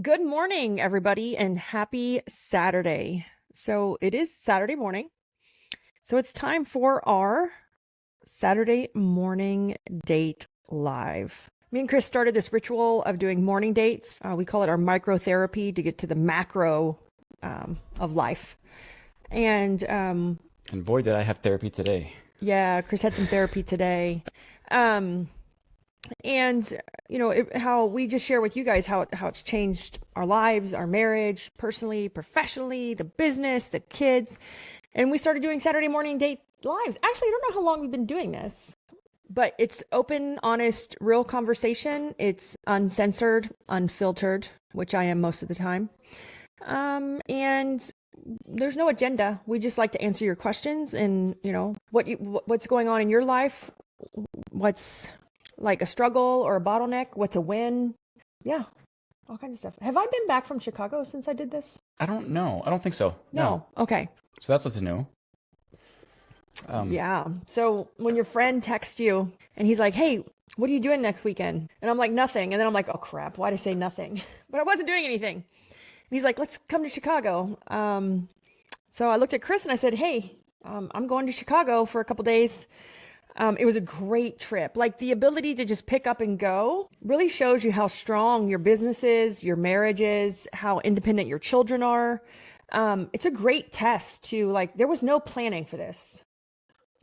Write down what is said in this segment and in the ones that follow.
Good morning, everybody, and happy Saturday. So it is Saturday morning. So it's time for our Saturday morning date live. Me and Chris started this ritual of doing morning dates. We call it our microtherapy to get to the macro of life. And And boy, did I have therapy today. yeah, Chris had some therapy today. Um, and how we just share with you guys how it's changed our lives, our marriage, personally, professionally, the business, the kids. And we started doing Saturday morning date lives. Actually, I don't know how long we've been doing this, but it's open, honest, real conversation. It's uncensored, unfiltered, which I am most of the time. And there's no agenda. We just like to answer your questions and, what's going on in your life, what's like a struggle or a bottleneck, what's a win. Yeah, all kinds of stuff. Have I been back from Chicago since I did this? I don't know. I don't think so. No. Okay. So that's what's new. Yeah. So when your friend texts you and he's like, hey, what are you doing next weekend? And I'm like, nothing. And then I'm like, oh crap, why'd I say nothing? But I wasn't doing anything. And he's like, let's come to Chicago. So I looked at Chris and I said, hey, I'm going to Chicago for a couple days. It was a great trip. Like the ability to just pick up and go really shows you how strong your business is, your marriage is, how independent your children are. It's a great test to there was no planning for this.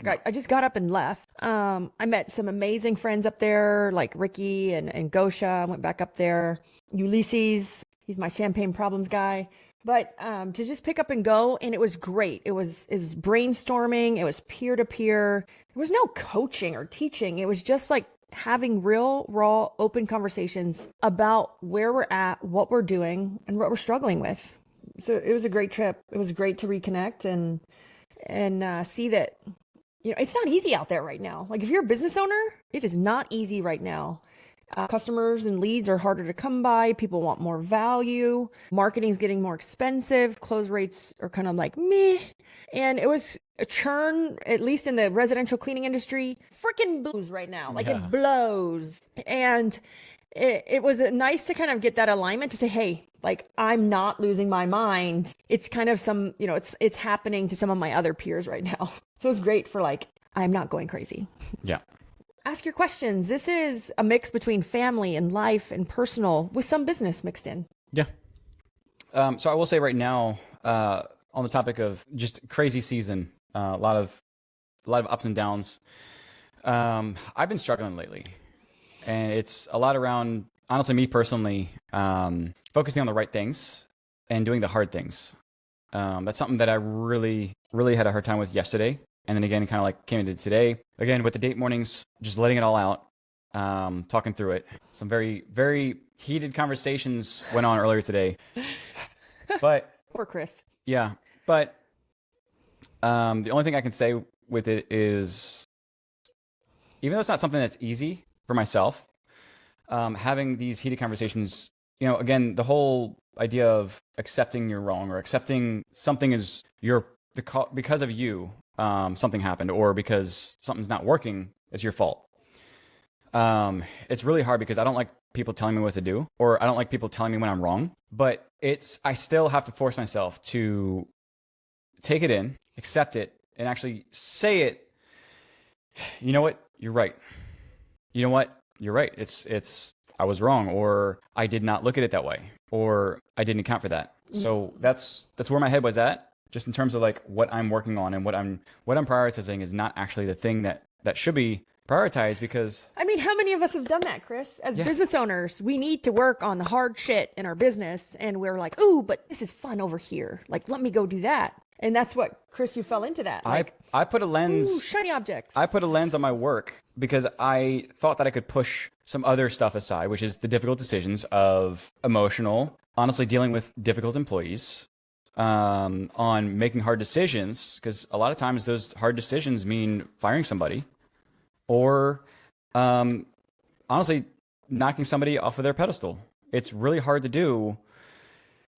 I just got up and left. I met some amazing friends up there, like Ricky and Gosha. I went back up there. Ulysses, he's my champagne problems guy. But to just pick up and go, and it was great. It was brainstorming. It was peer to peer. There was no coaching or teaching. It was just like having real, raw, open conversations about where we're at, what we're doing, and what we're struggling with. So it was a great trip. It was great to reconnect and see that it's not easy out there right now. Like if you're a business owner, it is not easy right now. Customers and leads are harder to come by. People want more value. Marketing is getting more expensive. Close rates are kind of like meh. And it was a churn, at least in the residential cleaning industry, freaking blows right now. It blows. And it was nice to kind of get that alignment to say, hey, I'm not losing my mind. It's kind of it's happening to some of my other peers right now. So it's great for I'm not going crazy. Yeah. Ask your questions. This is a mix between family and life and personal with some business mixed in. Yeah. So I will say right now, on the topic of just crazy season, a lot of ups and downs. I've been struggling lately, and it's a lot around, honestly, me personally, focusing on the right things and doing the hard things. That's something that I really, really had a hard time with yesterday. And then again, kind of came into today. Again, with the date mornings, just letting it all out, talking through it. Some very, very heated conversations went on earlier today. But poor Chris. Yeah. But the only thing I can say with it is, even though it's not something that's easy for myself, having these heated conversations, again, the whole idea of accepting you're wrong or accepting something is because of you. Something happened, or because something's not working, it's your fault. It's really hard because I don't like people telling me what to do, or I don't like people telling me when I'm wrong, but I still have to force myself to take it in, accept it, and actually say it. You know what? You're right. You know what? You're right. I was wrong, or I did not look at it that way, or I didn't account for that. So that's where my head was at. Just in terms of what I'm working on and what I'm prioritizing is not actually the thing that should be prioritized, because I mean, how many of us have done that, Chris? As business owners, we need to work on the hard shit in our business, and we're like, ooh, but this is fun over here. Let me go do that. And that's what, Chris, you fell into that. I put a lens. Ooh, shiny objects. I put a lens on my work because I thought that I could push some other stuff aside, which is the difficult decisions of emotional, honestly, dealing with difficult employees. On making hard decisions, because a lot of times those hard decisions mean firing somebody, or honestly knocking somebody off of their pedestal. It's really hard to do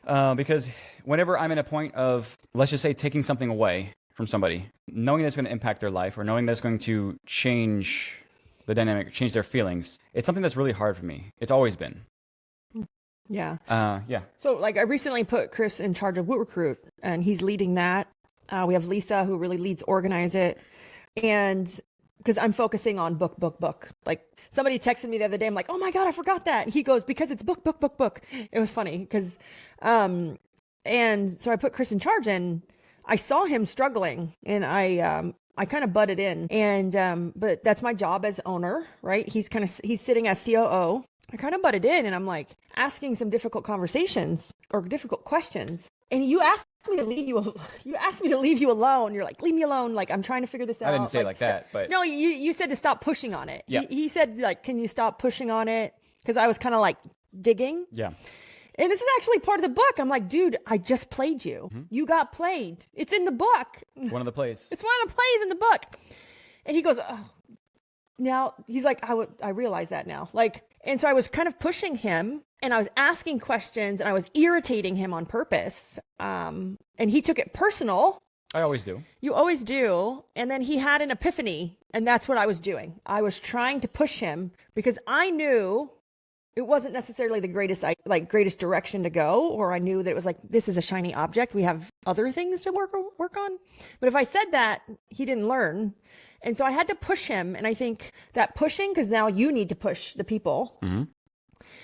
because whenever I'm in a point of, let's just say, taking something away from somebody, knowing that's going to impact their life, or knowing that's going to change the dynamic, change their feelings, it's something that's really hard for me. It's always been. Yeah. Yeah. So like I recently put Chris in charge of Woot Recruit, and he's leading that. We have Lisa who really leads Organize It. And because I'm focusing on book. Like somebody texted me the other day, I'm like, oh my God, I forgot that. And he goes, because it's book. It was funny because, and so I put Chris in charge, and I saw him struggling, and I kind of butted in, and but that's my job as owner, right? He's sitting as COO. I kind of butted in, and I'm like asking some difficult conversations or difficult questions. And you asked me to leave you. You asked me to leave you alone. You're like, leave me alone. Like I'm trying to figure this out. I didn't say it like that, but no, you said to stop pushing on it. Yeah. He said like, can you stop pushing on it? Because I was kind of like digging. yeah. And this is actually part of the book. I'm like, dude, I just played you. You got played. It's in the book. One of the plays. It's one of the plays in the book. And he goes, oh. Now he's like, I realize that now. Like, and so I was kind of pushing him, and I was asking questions, and I was irritating him on purpose. And he took it personal. I always do. You always do. And then he had an epiphany, and that's what I was doing. I was trying to push him because I knew it wasn't necessarily the greatest direction to go, or I knew that it was like, this is a shiny object. We have other things to work on. But if I said that, he didn't learn. And so I had to push him. And I think that pushing, because now you need to push the people,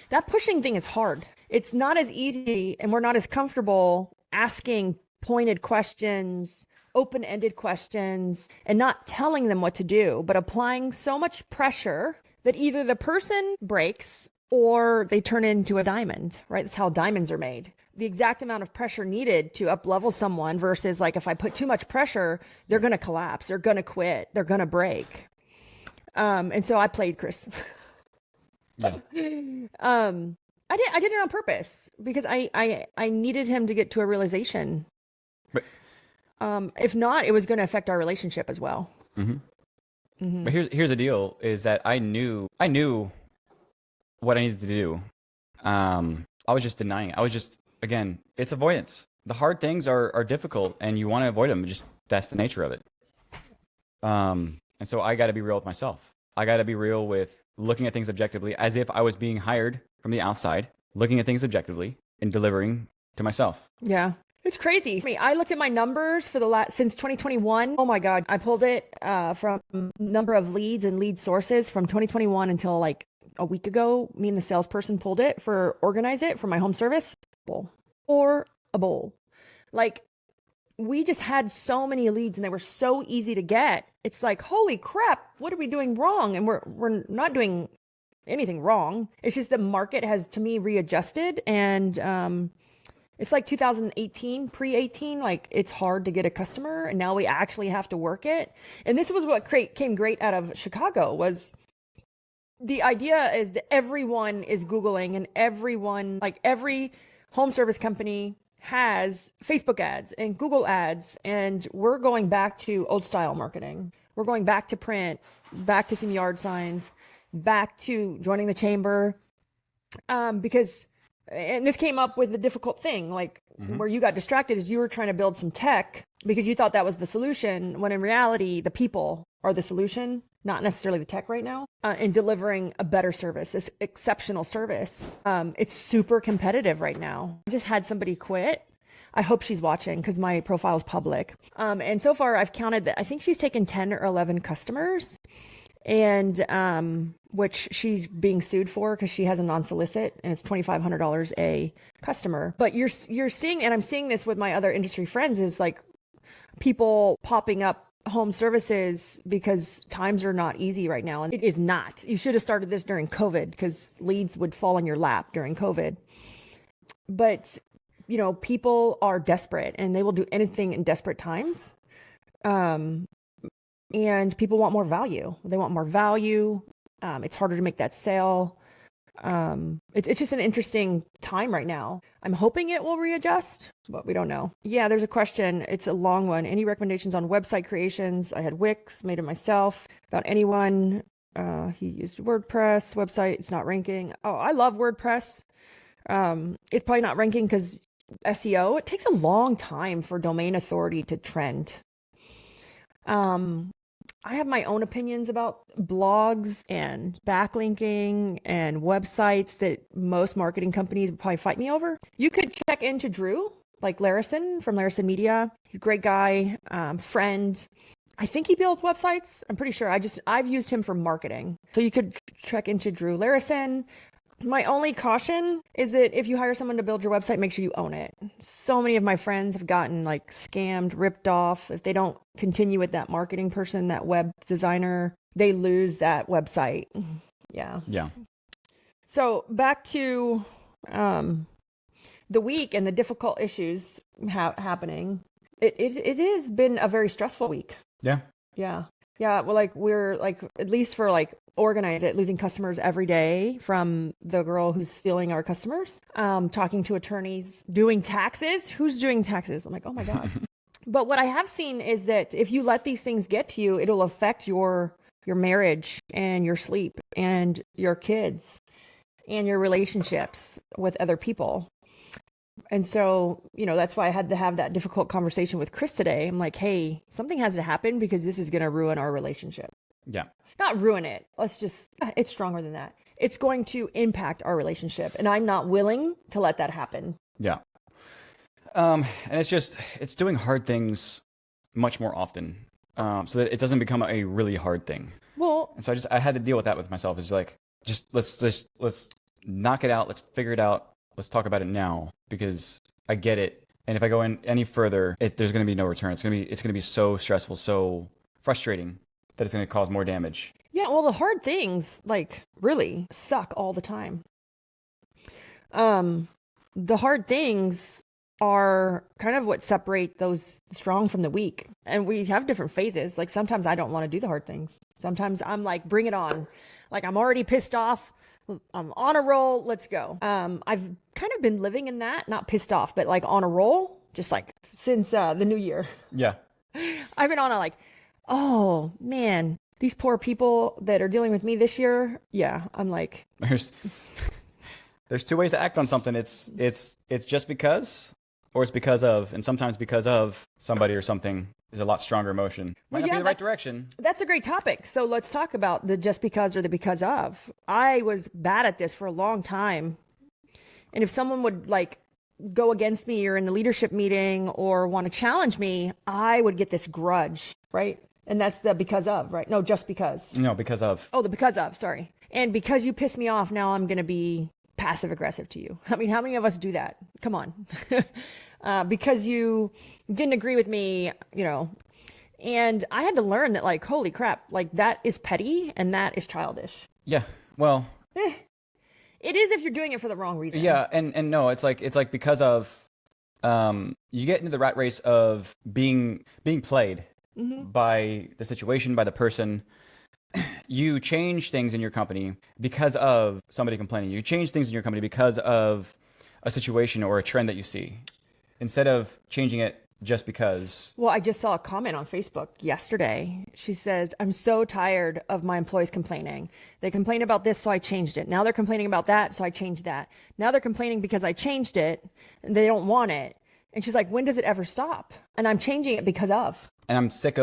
that pushing thing is hard. It's not as easy, and we're not as comfortable asking pointed questions, open-ended questions, and not telling them what to do, but applying so much pressure that either the person breaks or they turn into a diamond, right? That's how diamonds are made. The exact amount of pressure needed to up-level someone versus like if I put too much pressure, they're going to collapse, they're going to quit, they're going to break. And so I played Chris. Yeah. I did it on purpose because I needed him to get to a realization. But, if not, it was going to affect our relationship as well. But here's the deal: is that I knew what I needed to do. I was just denying it. I was just, again, it's avoidance. The hard things are difficult, and you want to avoid them. Just that's the nature of it. And so I got to be real with myself. I got to be real with looking at things objectively, as if I was being hired from the outside, looking at things objectively and delivering to myself. Yeah. It's crazy. I mean, I looked at my numbers for since 2021. Oh my God. I pulled it from number of leads and lead sources from 2021 until like a week ago. Me and the salesperson pulled it for Organize It for my home service. Or a bowl. Like we just had so many leads, and they were so easy to get. It's like, holy crap, what are we doing wrong? And we're not doing anything wrong. It's just the market has, to me, readjusted, and it's like 2018, pre-18, like it's hard to get a customer, and now we actually have to work it. And this was what came great out of Chicago was the idea is that everyone is Googling, and everyone, like every home service company has Facebook ads and Google ads, and we're going back to old style marketing. We're going back to print, back to some yard signs, back to joining the chamber, because, and this came up with the difficult thing, like where you got distracted is you were trying to build some tech because you thought that was the solution, when in reality, the people are the solution, not necessarily the tech right now, in delivering a better service, this exceptional service. It's super competitive right now. I just had somebody quit. I hope she's watching because my profile is public. And so far I've counted that I think she's taken 10 or 11 customers, and which she's being sued for because she has a non-solicit, and it's $2,500 a customer. But you're seeing, and I'm seeing this with my other industry friends, is like people popping up home services because times are not easy right now. And it is not. You should have started this during COVID because leads would fall in your lap during COVID. But, you know, people are desperate, and they will do anything in desperate times. And people want more value. They want more value. It's harder to make that sale. It's just an interesting time right now. I'm hoping it will readjust, but we don't know. Yeah, there's a question. It's a long one. Any recommendations on website creations? I had Wix, made it myself. About anyone. He used WordPress website. It's not ranking. Oh, I love WordPress. It's probably not ranking because SEO. It takes a long time for domain authority to trend. I have my own opinions about blogs and backlinking and websites that most marketing companies would probably fight me over. You could check into Drew, like Larison from Larison Media. He's a great guy, friend. I think he builds websites. I'm pretty sure. I've used him for marketing. So you could check into Drew Larison. My only caution is that if you hire someone to build your website, make sure you own it. So many of my friends have gotten like scammed, ripped off. If they don't continue with that marketing person, that web designer, they lose that website. Yeah. Yeah. So back to the week and the difficult issues happening. It has been a very stressful week. Yeah. Yeah. Yeah. Well, like we're like, at least for like Organize It, losing customers every day from the girl who's stealing our customers, talking to attorneys, doing taxes. Who's doing taxes? I'm like, oh my God. But what I have seen is that if you let these things get to you, it'll affect your marriage and your sleep and your kids and your relationships with other people. And so, that's why I had to have that difficult conversation with Chris today. I'm like, hey, something has to happen because this is going to ruin our relationship. Yeah. Not ruin it. It's stronger than that. It's going to impact our relationship. And I'm not willing to let that happen. Yeah. And it's doing hard things much more often, so that it doesn't become a really hard thing. Well, and so I had to deal with that with myself. It's like, let's knock it out. Let's figure it out. Let's talk about it now because I get it. And if I go in any further, there's going to be no return. It's going to be so stressful, so frustrating that it's going to cause more damage. Yeah. Well, the hard things like really suck all the time. The hard things are kind of what separate those strong from the weak. And we have different phases. Like sometimes I don't want to do the hard things. Sometimes I'm like, bring it on. Like I'm already pissed off. I'm on a roll. Let's go. I've kind of been living in that, not pissed off, but like on a roll, just like since the new year. Yeah. I've been on a like, oh man, these poor people that are dealing with me this year. Yeah. I'm like, there's two ways to act on something. It's just because, or it's because of, and sometimes because of somebody or something is a lot stronger emotion. Might not be the right direction. That's a great topic. So let's talk about the just because or the because of. I was bad at this for a long time. And if someone would like go against me or in the leadership meeting or want to challenge me, I would get this grudge, right? And that's the because of, right? No, just because. No, because of. Oh, the because of, sorry. And because you piss me off, now I'm going to be passive aggressive to you. I mean, how many of us do that? Come on. Because you didn't agree with me, and I had to learn that like, holy crap, like that is petty and that is childish. Yeah. Well, it is if you're doing it for the wrong reason. Yeah. And no, it's like because of, you get into the rat race of being played by the situation, by the person. You change things in your company because of somebody complaining. You change things in your company because of a situation or a trend that you see, instead of changing it just because. Well, I just saw a comment on Facebook yesterday. She said, I'm so tired of my employees complaining. They complain about this, so I changed it. Now they're complaining about that, so I changed that. Now they're complaining because I changed it and they don't want it. And she's like, when does it ever stop? And I'm changing it because of. And I'm sick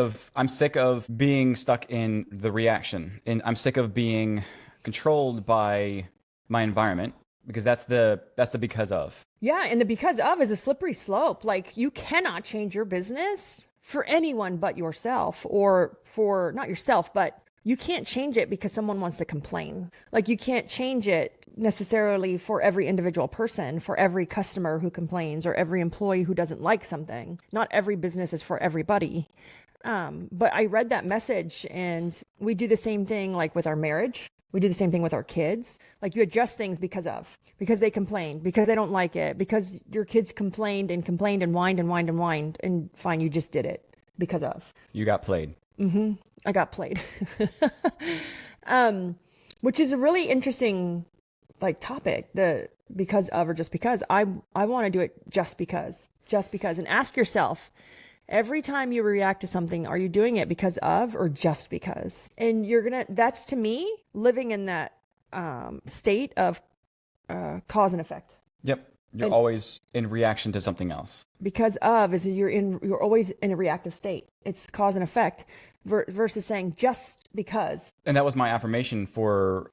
of being stuck in the reaction. And I'm sick of being controlled by my environment, because that's the because of. Yeah, and the because of is a slippery slope. Like you cannot change your business for anyone but yourself, or for not yourself, but you can't change it because someone wants to complain. Like you can't change it necessarily for every individual person, for every customer who complains or every employee who doesn't like something. Not every business is for everybody. But I read that message, and we do the same thing like with our marriage. We do the same thing with our kids. Like you adjust things because they complained, because they don't like it, because your kids complained and whined and fine, you just did it because of. You got played. Mm-hmm. I got played. Which is a really interesting like topic, the because of or just because. I want to do it just because, and ask yourself, every time you react to something, are you doing it because of or just because? And that's to me living in that state of cause and effect. Yep. You're always in reaction to something else. Because of is you're always in a reactive state. It's cause and effect versus saying just because. And that was my affirmation for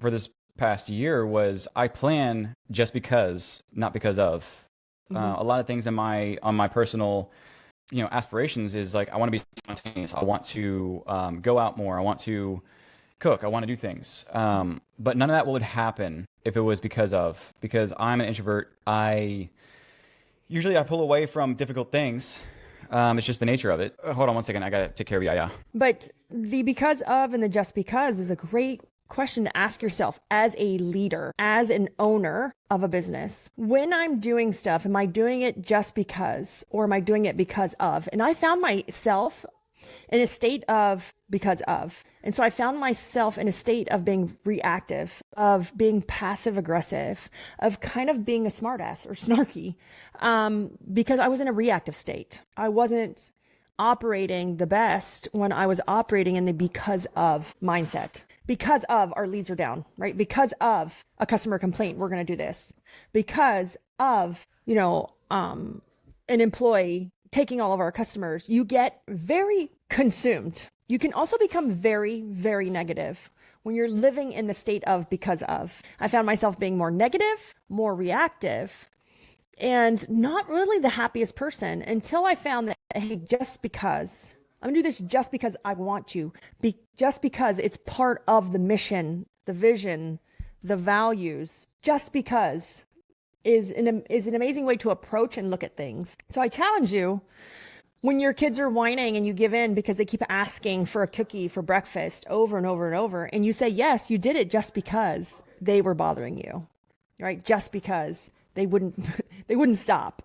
this past year was I plan just because, not because of. A lot of things on my personal, aspirations is like I want to be spontaneous. I want to go out more. I want to cook. I want to do things. But none of that would happen if it was because I'm an introvert. I pull away from difficult things. It's just the nature of it. Hold on one second. I got to take care of Yaya. But the because of and the just because is a great question to ask yourself as a leader, as an owner of a business. When I'm doing stuff, am I doing it just because, or am I doing it because of? And I found myself in a state of because of. And so I found myself in a state of being reactive, of being passive aggressive, of kind of being a smartass or snarky, because I was in a reactive state. I wasn't operating the best when I was operating in the because of mindset. Because of our leads are down, right? Because of a customer complaint, we're going to do this. Because of, an employee taking all of our customers, you get very consumed. You can also become very, very negative when you're living in the state of because of. I found myself being more negative, more reactive, and not really the happiest person until I found that, hey, just because I'm gonna do this just because I want to, just because it's part of the mission, the vision, the values, just because is an amazing way to approach and look at things. So I challenge you, when your kids are whining and you give in because they keep asking for a cookie for breakfast over and over and over, and you say, yes, you did it just because they were bothering you, right? Just because they wouldn't stop.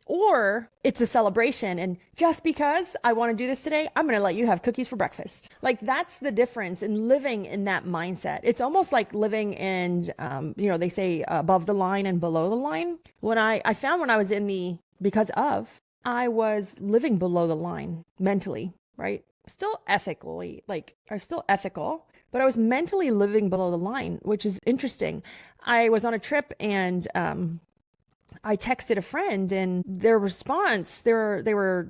Or it's a celebration, and just because I want to do this today, I'm going to let you have cookies for breakfast. Like, that's the difference in living in that mindset. It's almost like living in, they say above the line and below the line. When I found when I was in the because of, I was living below the line mentally, right? Still ethically, still ethical, but I was mentally living below the line, which is interesting. I was on a trip and, I texted a friend, and their response, they were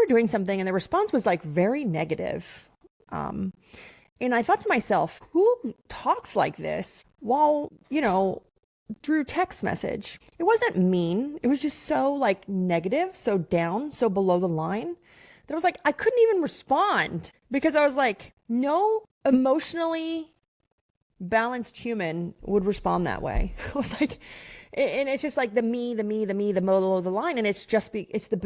doing something, and their response was like very negative. And I thought to myself, who talks like this while, through text message? It wasn't mean. It was just so like negative, so down, so below the line that I was like, I couldn't even respond because I was like, no emotionally balanced human would respond that way. I was like, and it's just like the middle of the line, and it's the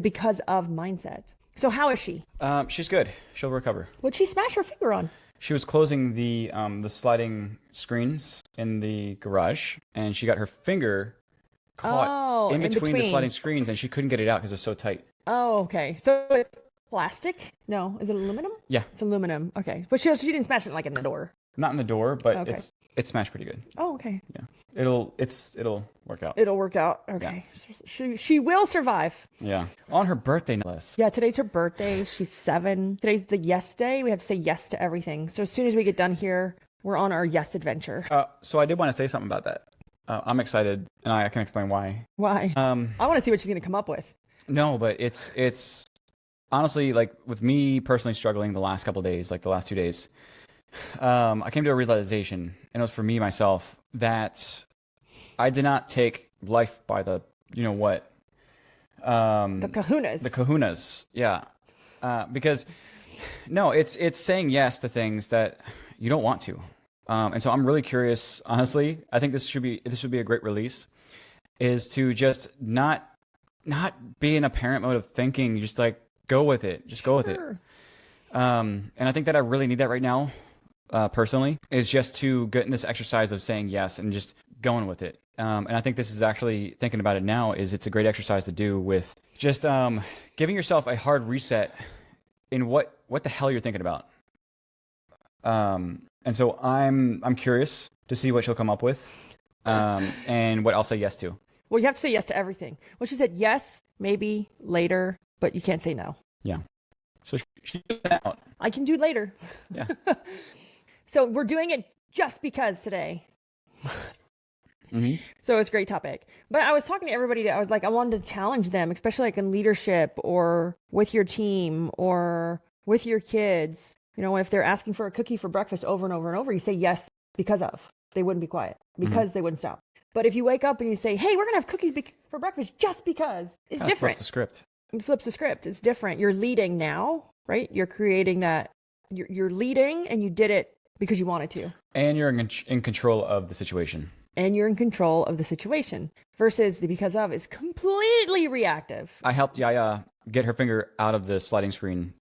because of mindset. So how is she? She's good. She'll recover. What'd she smash her finger on? She was closing the sliding screens in the garage, and she got her finger caught in between the sliding screens, and she couldn't get it out because it was so tight. Oh, okay. So it's plastic? No, is it aluminum? Yeah, it's aluminum. Okay, but she didn't smash it like in the door. Not in the door, but okay. It's smashed pretty good. Oh, okay. Yeah, it'll work out. It'll work out. Okay, yeah. She will survive. Yeah, on her birthday, no less. Yeah, today's her birthday. She's 7. Today's the yes day. We have to say yes to everything. So as soon as we get done here, we're on our yes adventure. So I did want to say something about that. I'm excited, and I can explain why. Why? I want to see what she's gonna come up with. No, but it's honestly, like, with me personally struggling the last couple of days, like the last 2 days, I came to a realization, and it was for me myself, that I did not take life by the the kahunas. The kahunas, yeah. Because no, it's saying yes to things that you don't want to. And so I'm really curious, honestly. I think this should be a great release, is to just not be in a parent mode of thinking. You just like go with it. Just go with it. And I think that I really need that right now, personally, is just to get in this exercise of saying yes and just going with it. And I think this is actually, thinking about it now, it's a great exercise to do with just giving yourself a hard reset in what the hell you're thinking about. And so I'm curious to see what she'll come up with, and what I'll say yes to. Well, you have to say yes to everything. Well, she said yes, maybe later, but you can't say no. Yeah. So she out. I can do later. Yeah. So we're doing it just because today. So it's a great topic. But I was talking to everybody. I was like, I wanted to challenge them, especially like in leadership or with your team or with your kids. You know, if they're asking for a cookie for breakfast over and over and over, you say yes because of. They wouldn't be quiet because they wouldn't stop. But if you wake up and you say, hey, we're going to have cookies for breakfast just because, it's different. Flips the script. It flips the script. It's different. You're leading now, right? You're creating that. You're leading and you did it because you wanted to. And you're in control of the situation. And you're in control of the situation versus the because of is completely reactive. I helped Yaya get her finger out of the sliding screen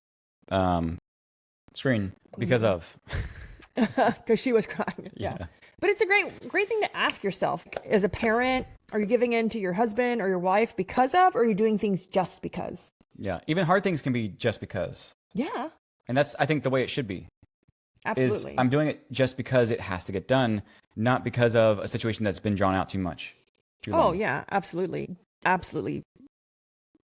because of. Because she was crying. Yeah. But it's a great thing to ask yourself. As a parent, are you giving in to your husband or your wife because of, or are you doing things just because? Yeah. Even hard things can be just because. Yeah. And that's, I think, the way it should be. Absolutely. I'm doing it just because it has to get done, not because of a situation that's been drawn out too much. Too long. Oh, yeah. Absolutely. Absolutely.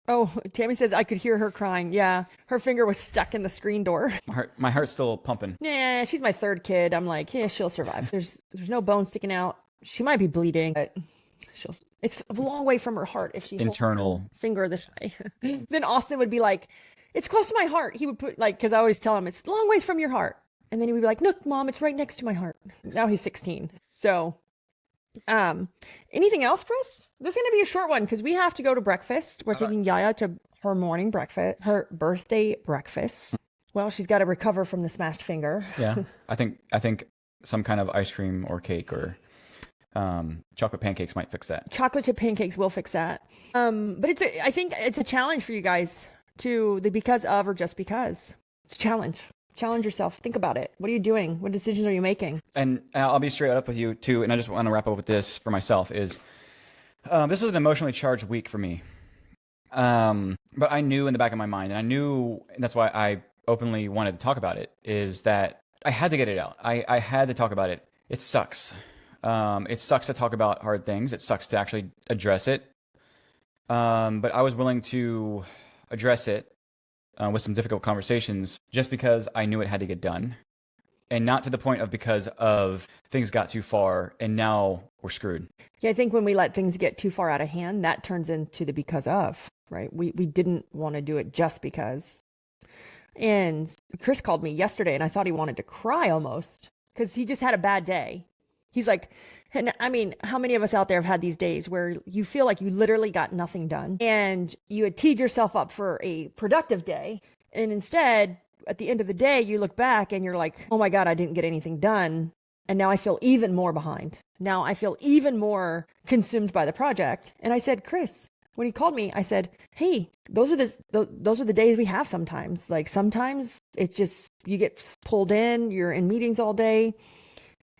Oh, Tammy says I could hear her crying. Yeah, her finger was stuck in the screen door. My heart's still pumping. Yeah, she's my third kid. I'm like, yeah, she'll survive. There's no bone sticking out. She might be bleeding, but it's a long way from her heart if she internal holds her finger this way. Then Austin would be like, it's close to my heart. He would put like, because I always tell him it's a long ways from your heart, and then he would be like, look, Mom, it's right next to my heart. Now he's 16, so. Anything else, Chris? This is going to be a short one because we have to go to breakfast. We're taking Yaya to her morning breakfast, her birthday breakfast. Well, she's got to recover from the smashed finger. Yeah. I think some kind of ice cream or cake or chocolate pancakes might fix that. Chocolate chip pancakes will fix that. But I think it's a challenge for you guys to the because of or just because. It's a challenge. Challenge yourself. Think about it. What are you doing? What decisions are you making? And I'll be straight up with you too. And I just want to wrap up with this for myself is this was an emotionally charged week for me. But I knew in the back of my mind, and that's why I openly wanted to talk about it, is that I had to get it out. I had to talk about it. It sucks. It sucks to talk about hard things. It sucks to actually address it. But I was willing to address it with some difficult conversations just because I knew it had to get done, and not to the point of because of things got too far and now we're screwed. Yeah, I think when we let things get too far out of hand, that turns into the because of, right? We didn't want to do it just because. And Chris called me yesterday and I thought he wanted to cry almost because he just had a bad day. He's like, and I mean, how many of us out there have had these days where you feel like you literally got nothing done and you had teed yourself up for a productive day, and instead at the end of the day you look back and you're like, oh my God, I didn't get anything done, and now I feel even more behind. Now I feel even more consumed by the project. And I said, Chris, when he called me, I said, hey, those are the days we have sometimes. Like sometimes it's just you get pulled in, you're in meetings all day.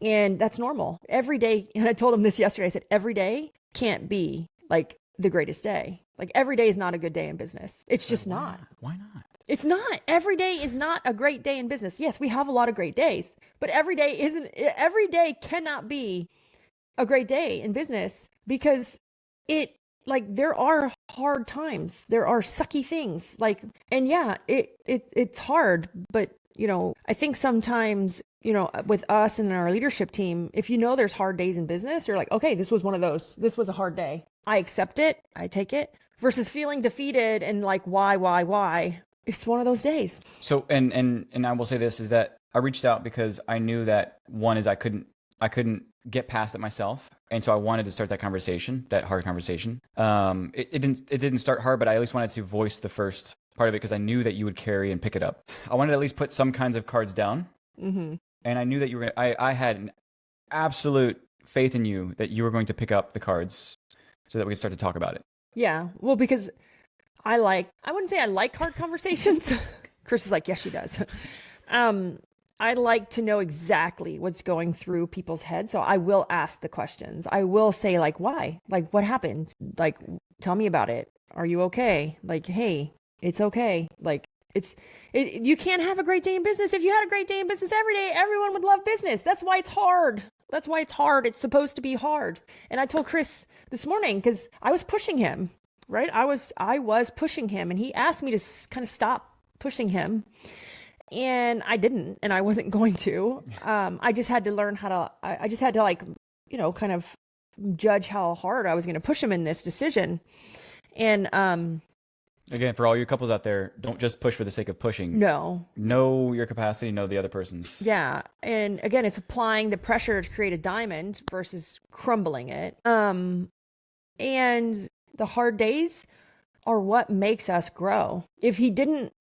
And that's normal. Every day, and I told him this yesterday, I said, every day can't be like the greatest day. Like every day is not a good day in business. It's just not. Why not? It's not. Every day is not a great day in business. Yes, we have a lot of great days, but every day cannot be a great day in business because there are hard times. There are sucky things and yeah, it's hard, but I think sometimes, with us and our leadership team, if there's hard days in business, you're like, okay, this was one of those. This was a hard day. I accept it. I take it versus feeling defeated and like, why? It's one of those days. So, and I will say this is that I reached out because I knew that one is I couldn't get past it myself. And so I wanted to start that conversation, that hard conversation. It didn't start hard, but I at least wanted to voice the first part of it because I knew that you would carry and pick it up. I wanted to at least put some kinds of cards down. Mm-hmm. And I knew that you were I had an absolute faith in you that you were going to pick up the cards so that we could start to talk about it. Yeah. Well, because I wouldn't say I like hard conversations. Chris is like, yes, she does. I like to know exactly what's going through people's heads. So I will ask the questions. I will say like, why? Like, what happened? Like, tell me about it. Are you okay? Like, hey, it's okay. Like, you can't have a great day in business. If you had a great day in business every day, everyone would love business. That's why it's hard. It's supposed to be hard. And I told Chris this morning because I was pushing him, right? I was pushing him, and he asked me to kind of stop pushing him. And I didn't, and I wasn't going to. I just had to learn how to, I just had to kind of judge how hard I was going to push him in this decision. And again, for all you couples out there, don't just push for the sake of pushing. no. Know your capacity, know the other person's. Yeah. And again, it's applying the pressure to create a diamond versus crumbling it. And the hard days are what makes us grow. If you didn't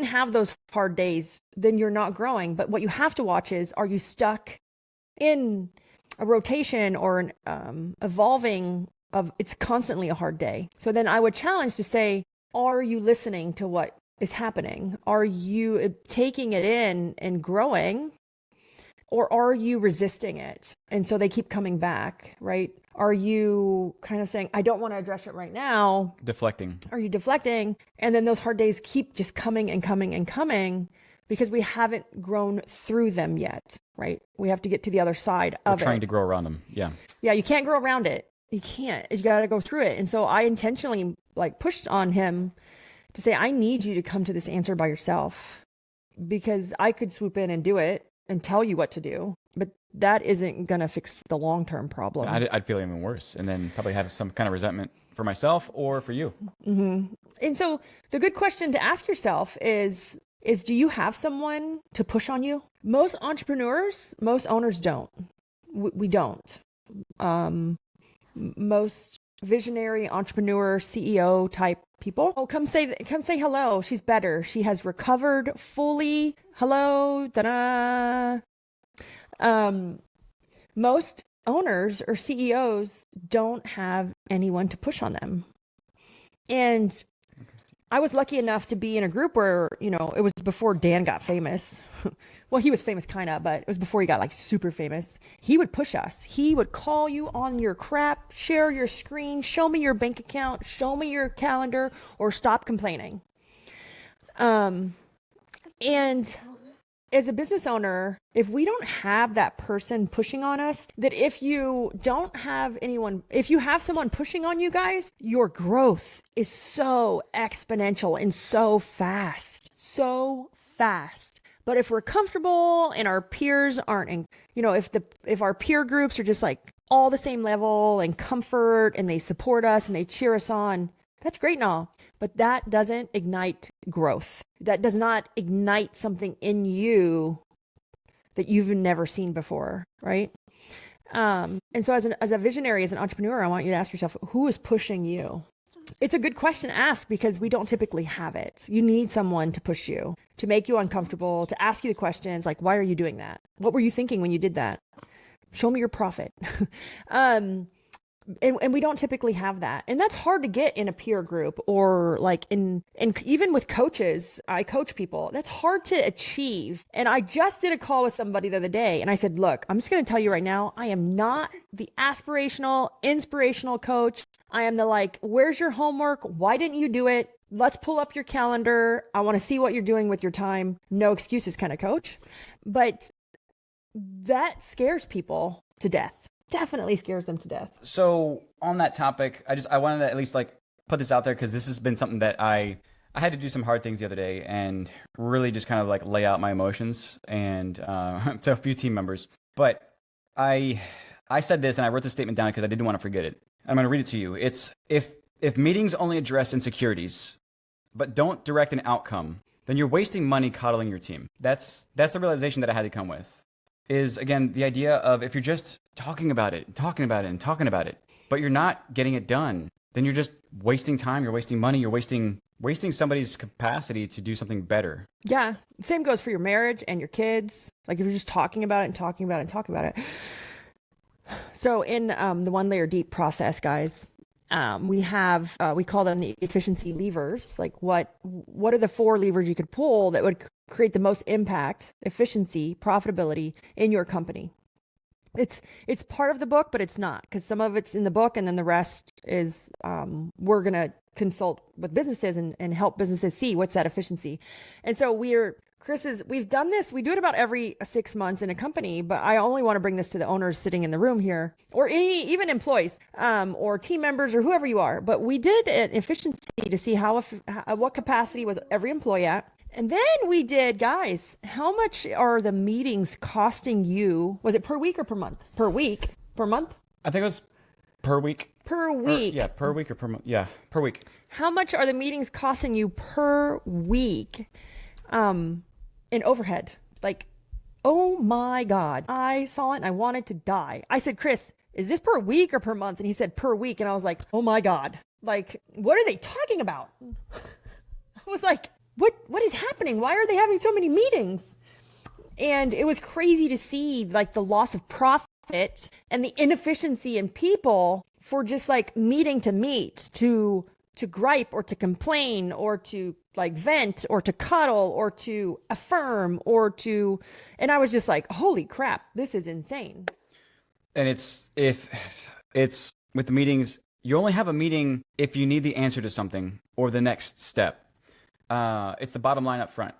have those hard days, then you're not growing. But what you have to watch is, are you stuck in a rotation or an evolving of it's constantly a hard day? So then I would challenge to say, are you listening to what is happening? Are you taking it in and growing? Or are you resisting it? And so they keep coming back, right? Are you kind of saying, I don't want to address it right now? Deflecting. Are you deflecting? And then those hard days keep just coming and coming and coming because we haven't grown through them yet, right? We have to get to the other side of it. Trying to grow around them. Yeah. Yeah, you can't grow around it. You can't. You got to go through it. And so I intentionally pushed on him to say, I need you to come to this answer by yourself, because I could swoop in and do it and tell you what to do, but that isn't going to fix the long-term problem. I'd feel even worse, and then probably have some kind of resentment for myself or for you. Mm-hmm. And so the good question to ask yourself is do you have someone to push on you? Most entrepreneurs, most owners don't. We don't. Most visionary entrepreneur, CEO type people, come say hello. She's better. She has recovered fully. Hello. Ta-da. Most owners or CEOs don't have anyone to push on them. And I was lucky enough to be in a group where, it was before Dan got famous. Well, he was famous kind of, but it was before he got super famous. He would push us. He would call you on your crap, share your screen, show me your bank account, show me your calendar, or stop complaining. And as a business owner, if we don't have that person pushing on us, that if you have someone pushing on you guys, your growth is so exponential and so fast. But if we're comfortable and our peers aren't, if our peer groups are just all the same level and comfort and they support us and they cheer us on, that's great and all. But that doesn't ignite growth. That does not ignite something in you that you've never seen before, right? And so as a visionary, as an entrepreneur, I want you to ask yourself, who is pushing you? It's a good question to ask because we don't typically have it. You need someone to push you, to make you uncomfortable, to ask you the questions like, why are you doing that? What were you thinking when you did that? Show me your profit. And we don't typically have that. And that's hard to get in a peer group or in even with coaches. I coach people. That's hard to achieve. And I just did a call with somebody the other day and I said, look, I'm just going to tell you right now, I am not the aspirational, inspirational coach. I am the where's your homework? Why didn't you do it? Let's pull up your calendar. I want to see what you're doing with your time. No excuses kind of coach. But that scares people to death. Definitely scares them to death. So on that topic, I wanted to at least put this out there because this has been something that I had to do some hard things the other day and really just kind of lay out my emotions and to a few team members. But I said this and I wrote this statement down because I didn't want to forget it. I'm going to read it to you. It's if meetings only address insecurities but don't direct an outcome, then you're wasting money coddling your team. That's the realization that I had to come with. Is again the idea of if you're just talking about it, but you're not getting it done, then you're just wasting time, you're wasting money, you're wasting somebody's capacity to do something better. Yeah. Same goes for your marriage and your kids. If you're just talking about it. So in the 1 layer deep process, guys, we call them the efficiency levers. What are the 4 levers you could pull that would create the most impact, efficiency, profitability in your company? It's part of the book, but it's not, because some of it's in the book and then the rest is we're going to consult with businesses and help businesses see what's that efficiency. And so we've done this. We do it about every 6 months in a company, but I only want to bring this to the owners sitting in the room here, or even employees, or team members, or whoever you are. But we did an efficiency to see what capacity was every employee at. And then we did, guys, how much are the meetings costing you? Was it per week or per month? Per week, per month? I think it was per week. Per week. Yeah, per week or per month. Yeah, per week. How much are the meetings costing you per week in overhead? Like, oh my God. I saw it and I wanted to die. I said, Chris, is this per week or per month? And he said per week. And I was like, oh my God. Like, what are they talking about? I was like, what is happening? Why are they having so many meetings? And it was crazy to see like the loss of profit and the inefficiency in people for just like meeting to meet, to gripe or to complain or to like vent or to cuddle or to affirm or to, and I was just like, holy crap, this is insane. And if it's with the meetings, you only have a meeting if you need the answer to something or the next step. It's the bottom line up front.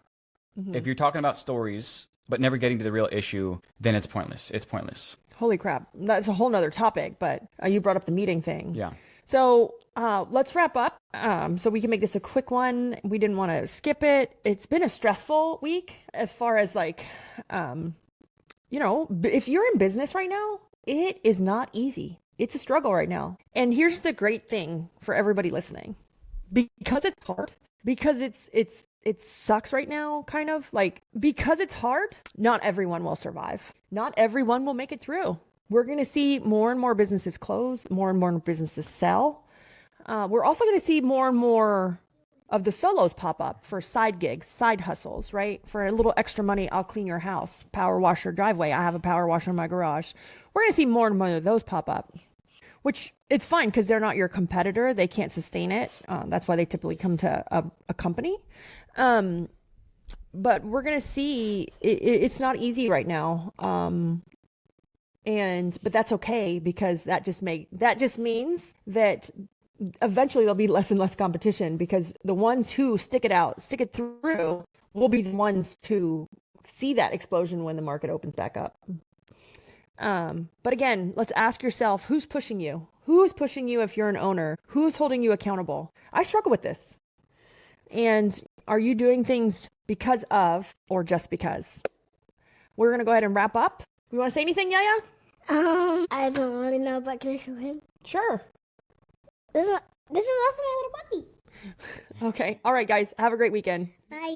Mm-hmm. If you're talking about stories but never getting to the real issue, then it's pointless. It's pointless. Holy crap. That's a whole nother topic, but you brought up the meeting thing. Yeah. So let's wrap up so we can make this a quick one. We didn't want to skip it. It's been a stressful week as far as like, if you're in business right now, it is not easy. It's a struggle right now. And here's the great thing for everybody listening. Because it's hard, because it sucks right now, kind of like, because it's hard, not everyone will survive. Not everyone will make it through. We're going to see more and more businesses close, more and more businesses sell. We're also going to see more and more of the solos pop up for side gigs, side hustles, right? For a little extra money, I'll clean your house, power wash your driveway. I have a power washer in my garage. We're going to see more and more of those pop up, which it's fine because they're not your competitor. They can't sustain it. That's why they typically come to a company. But we're going to see it's not easy right now. But that's okay because that just means that eventually there'll be less and less competition because the ones who stick it through will be the ones to see that explosion when the market opens back up. But again, let's ask yourself, who's pushing you? Who's pushing you if you're an owner? Who's holding you accountable? I struggle with this. And are you doing things because of or just because? We're going to go ahead and wrap up. You want to say anything, Yaya? I don't really know, but can I show him? Sure. This is also my little puppy. Okay. All right, guys. Have a great weekend. Bye.